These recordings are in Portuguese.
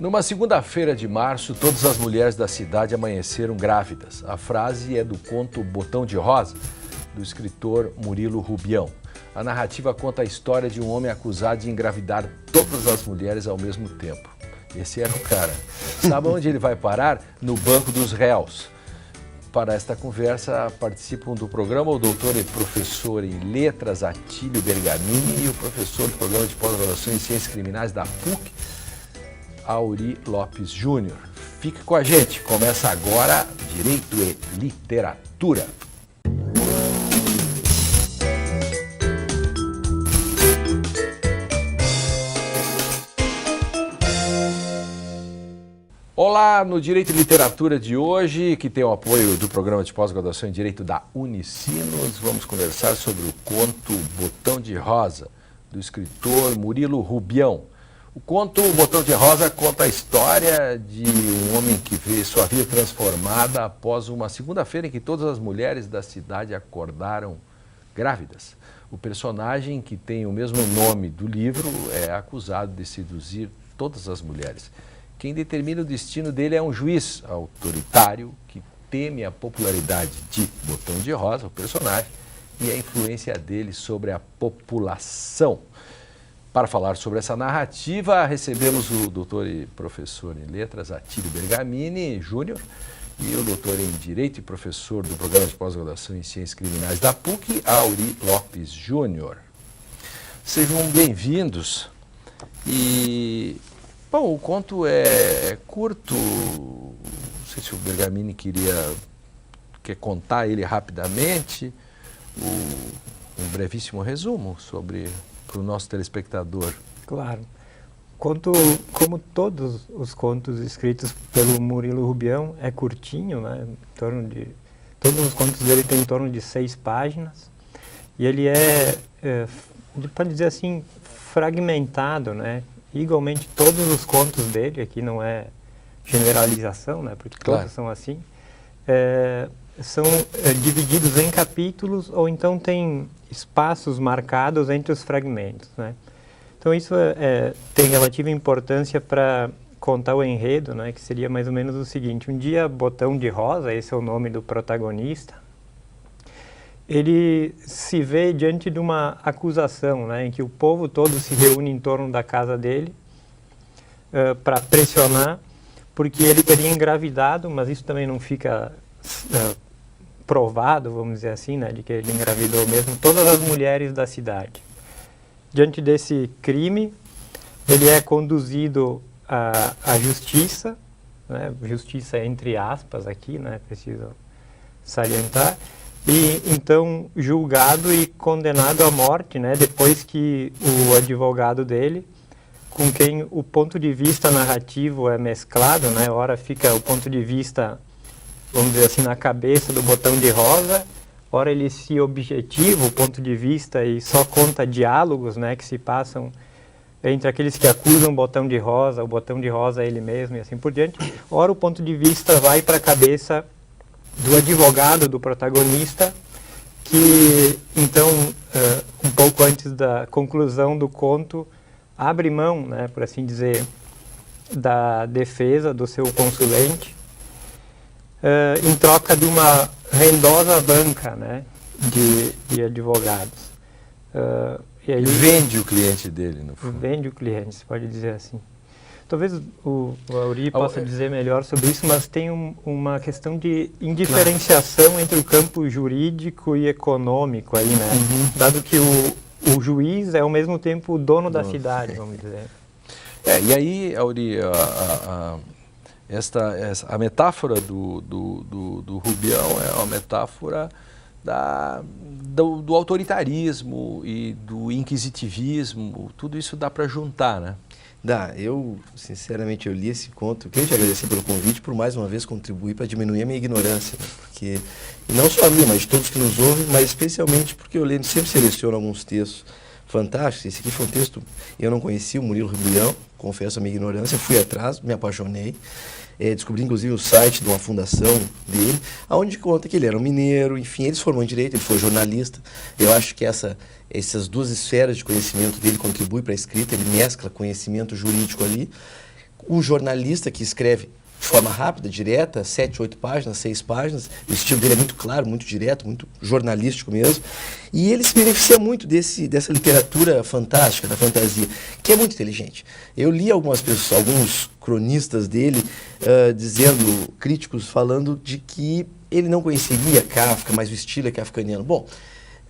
Numa segunda-feira de março, todas as mulheres da cidade amanheceram grávidas. A frase é do conto Botão de Rosa, do escritor Murilo Rubião. A narrativa conta a história de um homem acusado de engravidar todas as mulheres ao mesmo tempo. Esse era o cara. Sabe onde ele vai parar? No banco dos réus. Para esta conversa participam do programa o doutor e professor em letras Atílio Bergamini e o professor do programa de pós-graduação em ciências criminais da PUC, Auri Lopes Júnior. Fique com a gente, começa agora Direito e Literatura. Olá, no Direito e Literatura de hoje, que tem o apoio do programa de pós-graduação em Direito da Unicinos, vamos conversar sobre o conto Botão de Rosa, do escritor Murilo Rubião. O conto Botão de Rosa conta a história de um homem que vê sua vida transformada após uma segunda-feira em que todas as mulheres da cidade acordaram grávidas. O personagem, que tem o mesmo nome do livro, é acusado de seduzir todas as mulheres. Quem determina o destino dele é um juiz autoritário que teme a popularidade de Botão de Rosa, o personagem, e a influência dele sobre a população. Para falar sobre essa narrativa, recebemos o doutor e professor em letras Atílio Bergamini Júnior e o doutor em Direito e professor do programa de pós-graduação em Ciências Criminais da PUC, Auri Lopes Júnior. Sejam bem-vindos. Bom, o conto é curto, não sei se o Bergamini quer contar ele rapidamente, um brevíssimo resumo para o nosso telespectador. Claro. Como todos os contos escritos pelo Murilo Rubião, é curtinho, né? Todos os contos dele têm em torno de 6 páginas, e ele pode dizer assim, fragmentado, né? Igualmente, todos os contos dele, aqui não é generalização, né, porque claro, todos são assim, são divididos em capítulos ou então tem espaços marcados entre os fragmentos, né. Então isso tem relativa importância para contar o enredo, né, que seria mais ou menos o seguinte: um dia, Botão de Rosa, esse é o nome do protagonista, ele se vê diante de uma acusação, né, em que o povo todo se reúne em torno da casa dele para pressionar, porque ele teria engravidado, mas isso também não fica provado, vamos dizer assim, né, de que ele engravidou mesmo, todas as mulheres da cidade. Diante desse crime, ele é conduzido à justiça, né, justiça entre aspas aqui, né, preciso salientar, e então julgado e condenado à morte, né, depois que o advogado dele, com quem o ponto de vista narrativo é mesclado, né, ora fica o ponto de vista, vamos dizer assim, na cabeça do Botão de Rosa, ora ele se objetiva o ponto de vista e só conta diálogos, né, que se passam entre aqueles que acusam o Botão de Rosa ele mesmo e assim por diante, ora o ponto de vista vai para a cabeça do advogado, do protagonista, que então, um pouco antes da conclusão do conto, abre mão, né, por assim dizer, da defesa do seu consulente, em troca de uma rendosa banca, né, de advogados. E aí, vende o cliente dele, no fundo. Vende o cliente, se pode dizer assim. Talvez o Auri possa dizer melhor sobre isso, mas tem uma questão de indiferenciação entre o campo jurídico e econômico aí, né? Uhum. Dado que o juiz é ao mesmo tempo o dono da cidade, vamos dizer. E aí, Auri, a metáfora do Rubião é uma metáfora do autoritarismo e do inquisitivismo, tudo isso dá para juntar, né? Sinceramente, eu li esse conto, queria te agradecer pelo convite, por mais uma vez contribuir para diminuir a minha ignorância, né? Porque, e não só a minha, mas de todos que nos ouvem, mas especialmente porque eu leio, sempre seleciono alguns textos fantásticos. Esse aqui foi um texto, eu não conhecia o Murilo Rubião, confesso a minha ignorância, fui atrás, me apaixonei, descobri inclusive o site de uma fundação dele, onde conta que ele era um mineiro, enfim, ele se formou em Direito, ele foi jornalista. Eu acho que essas duas esferas de conhecimento dele contribuem para a escrita, ele mescla conhecimento jurídico ali O jornalista que escreve de forma rápida, direta, 7, 8 páginas, 6 páginas. O estilo dele é muito claro, muito direto, muito jornalístico mesmo. E ele se beneficia muito dessa literatura fantástica, da fantasia, que é muito inteligente. Eu li algumas pessoas, alguns cronistas dele, críticos falando de que ele não conheceria Kafka, mas o estilo é kafkaniano. Bom,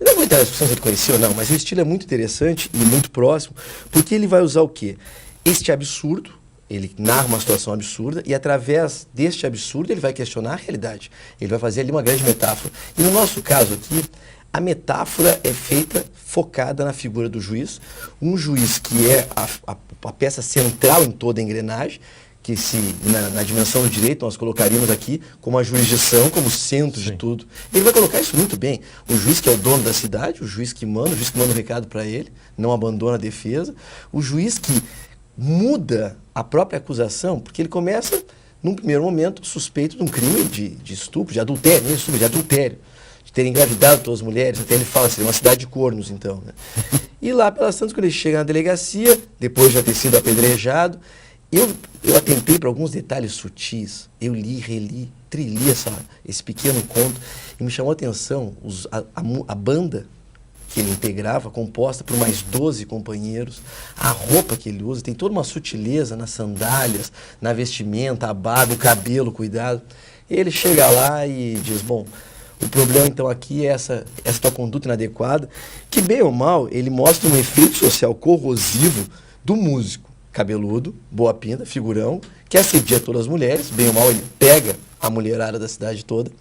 eu não vou entrar na discussão se ele conhecia ou não, mas o estilo é muito interessante e muito próximo, porque ele vai usar o quê? Este absurdo. Ele narra uma situação absurda e, através deste absurdo, ele vai questionar a realidade. Ele vai fazer ali uma grande metáfora. E no nosso caso aqui, a metáfora é feita focada na figura do juiz. Um juiz que é a peça central em toda a engrenagem, que na dimensão do direito nós colocaríamos aqui como a jurisdição, como centro de tudo. Ele vai colocar isso muito bem. O juiz que é o dono da cidade, o juiz que manda o recado para ele, não abandona a defesa. O juiz que muda a própria acusação, porque ele começa, num primeiro momento, suspeito de um crime de estupro, de adultério, nem estupro, de adultério, de ter engravidado todas as mulheres, até ele fala, seria uma cidade de cornos, então. Né? E lá, pelas tantas, quando ele chega na delegacia, depois de já ter sido apedrejado, eu atentei para alguns detalhes sutis, eu li, reli, trilhei esse pequeno conto, e me chamou a atenção a banda que ele integrava, composta por mais 12 companheiros, a roupa que ele usa, tem toda uma sutileza nas sandálias, na vestimenta, a barba, o cabelo, cuidado. Ele chega lá e diz, bom, o problema então aqui é essa tua conduta inadequada, que bem ou mal, ele mostra um efeito social corrosivo do músico, cabeludo, boa pinta, figurão, que assedia todas as mulheres, bem ou mal ele pega a mulherada da cidade toda,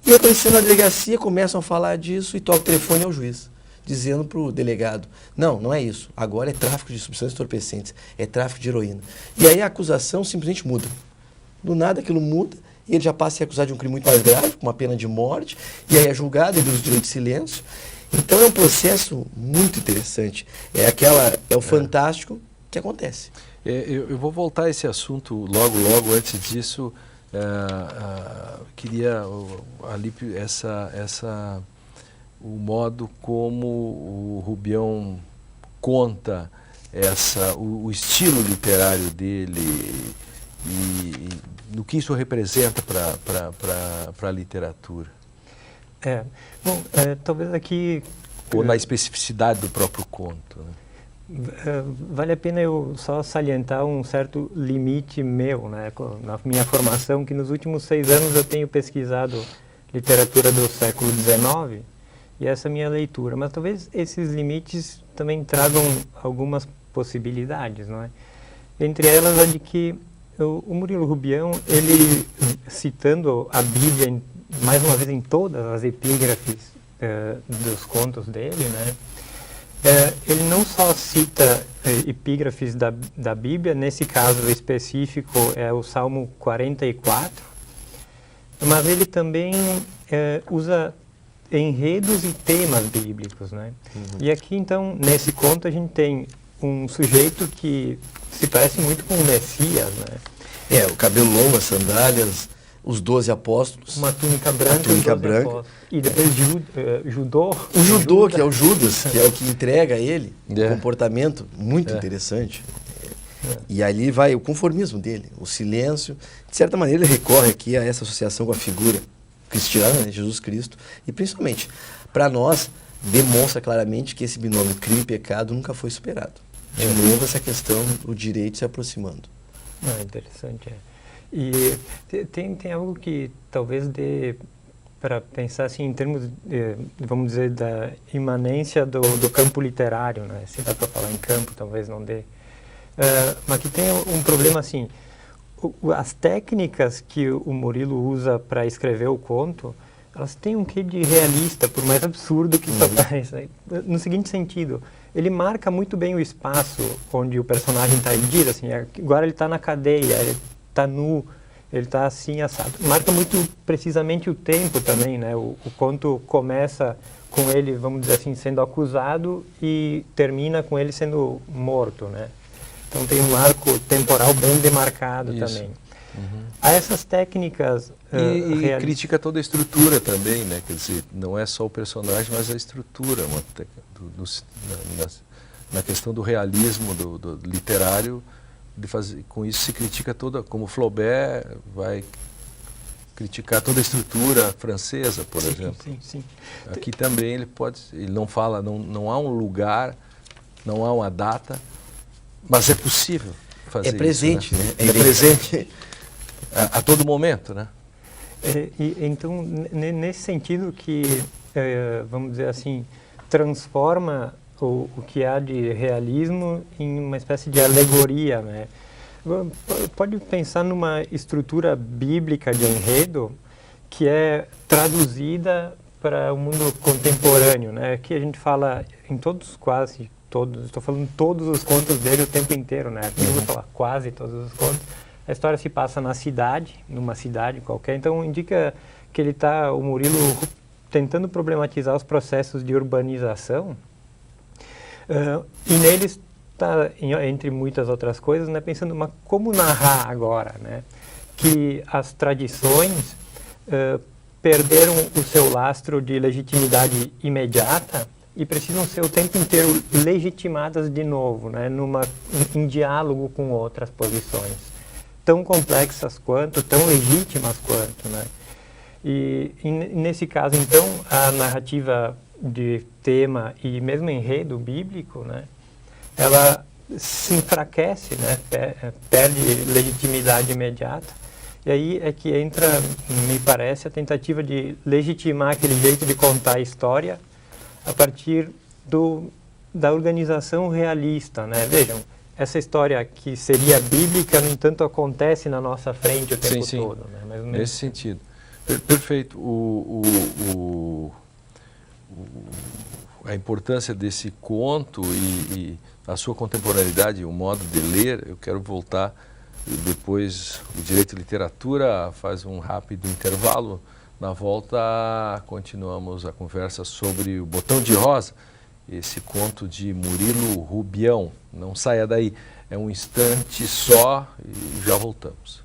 e aparecendo na delegacia, começam a falar disso e toca o telefone ao juiz, dizendo para o delegado, não é isso, agora é tráfico de substâncias entorpecentes, é tráfico de heroína. E aí a acusação simplesmente muda. Do nada aquilo muda, e ele já passa a ser acusado de um crime muito mais grave, com uma pena de morte, e aí é julgado, ele usa o direito de silêncio. Então é um processo muito interessante, é o fantástico que acontece. Eu vou voltar a esse assunto logo antes disso, queria ali o modo como o Rubião conta o estilo literário dele e no que isso representa para a literatura. Bom, talvez aqui... Ou na especificidade do próprio conto, né? Vale a pena eu só salientar um certo limite meu, né, na minha formação, que nos últimos 6 anos eu tenho pesquisado literatura do século XIX, e essa é a minha leitura. Mas talvez esses limites também tragam algumas possibilidades, não é? Entre elas a de que o Murilo Rubião, ele, citando a Bíblia, mais uma vez em todas as epígrafes dos contos dele, né? Ele não só cita epígrafes da Bíblia, nesse caso específico é o Salmo 44, mas ele também usa enredos e temas bíblicos, né? E aqui, então, nesse conto, a gente tem um sujeito que se parece muito com o Messias, né? O cabelo longo, as sandálias, os 12 apóstolos. Uma túnica branca. E depois judô. O judô, que é o Judas, que é o que entrega a ele. Um comportamento muito interessante. E ali vai o conformismo dele, o silêncio. De certa maneira, ele recorre aqui a essa associação com a figura cristiana, né, Jesus Cristo. E principalmente, para nós, demonstra claramente que esse binômio crime e pecado nunca foi superado. De novo, essa questão do direito se aproximando. Interessante, E tem algo que talvez dê para pensar assim em termos, vamos dizer, da imanência do campo literário, né? Se dá para falar em campo, talvez não dê. Mas que tem um problema assim, as técnicas que o Murilo usa para escrever o conto, elas têm um quê de realista, por mais absurdo que isso pareça. No seguinte sentido, ele marca muito bem o espaço onde o personagem está. Ele diz assim, agora ele está na cadeia, ele está nu, ele está assim assado. Marca muito precisamente o tempo também, né? O conto começa com ele, vamos dizer assim, sendo acusado e termina com ele sendo morto, né? Então tem um arco temporal bem demarcado também. Há essas técnicas... E critica toda a estrutura também, né? Quer dizer, não é só o personagem, mas a estrutura. Na questão do realismo do literário, com isso se critica toda, como Flaubert vai criticar toda a estrutura francesa, por exemplo. Sim. Aqui também ele não fala, não há um lugar, não há uma data, mas é possível fazer É presente, isso, né? É presente a todo momento, né? Então, nesse sentido que, vamos dizer assim, transforma o que há de realismo em uma espécie de alegoria, né? Pode pensar numa estrutura bíblica de enredo que é traduzida para o mundo contemporâneo, né? Que a gente fala em quase todos, estou falando todos os contos dele o tempo inteiro, né? Aqui eu vou falar quase todos os contos. A história se passa na cidade, numa cidade qualquer, então indica que o Murilo, tentando problematizar os processos de urbanização, e neles está, entre muitas outras coisas, né, pensando como narrar agora, né, que as tradições perderam o seu lastro de legitimidade imediata e precisam ser o tempo inteiro legitimadas de novo, né, em diálogo com outras posições, tão complexas quanto, tão legítimas quanto, né. E nesse caso, então, a narrativa de tema e mesmo enredo bíblico, né, ela se enfraquece, né, perde legitimidade imediata. E aí é que entra, me parece, a tentativa de legitimar aquele jeito de contar a história a partir da organização realista, né? Vejam, essa história que seria bíblica, no entanto, acontece na nossa frente o tempo todo. Né? Mais ou menos. Nesse sentido. Perfeito. A importância desse conto e a sua contemporaneidade, o modo de ler, eu quero voltar depois. O Direito e Literatura faz um rápido intervalo. Na volta, continuamos a conversa sobre o Botão de Rosa, esse conto de Murilo Rubião. Não saia daí, é um instante só e já voltamos.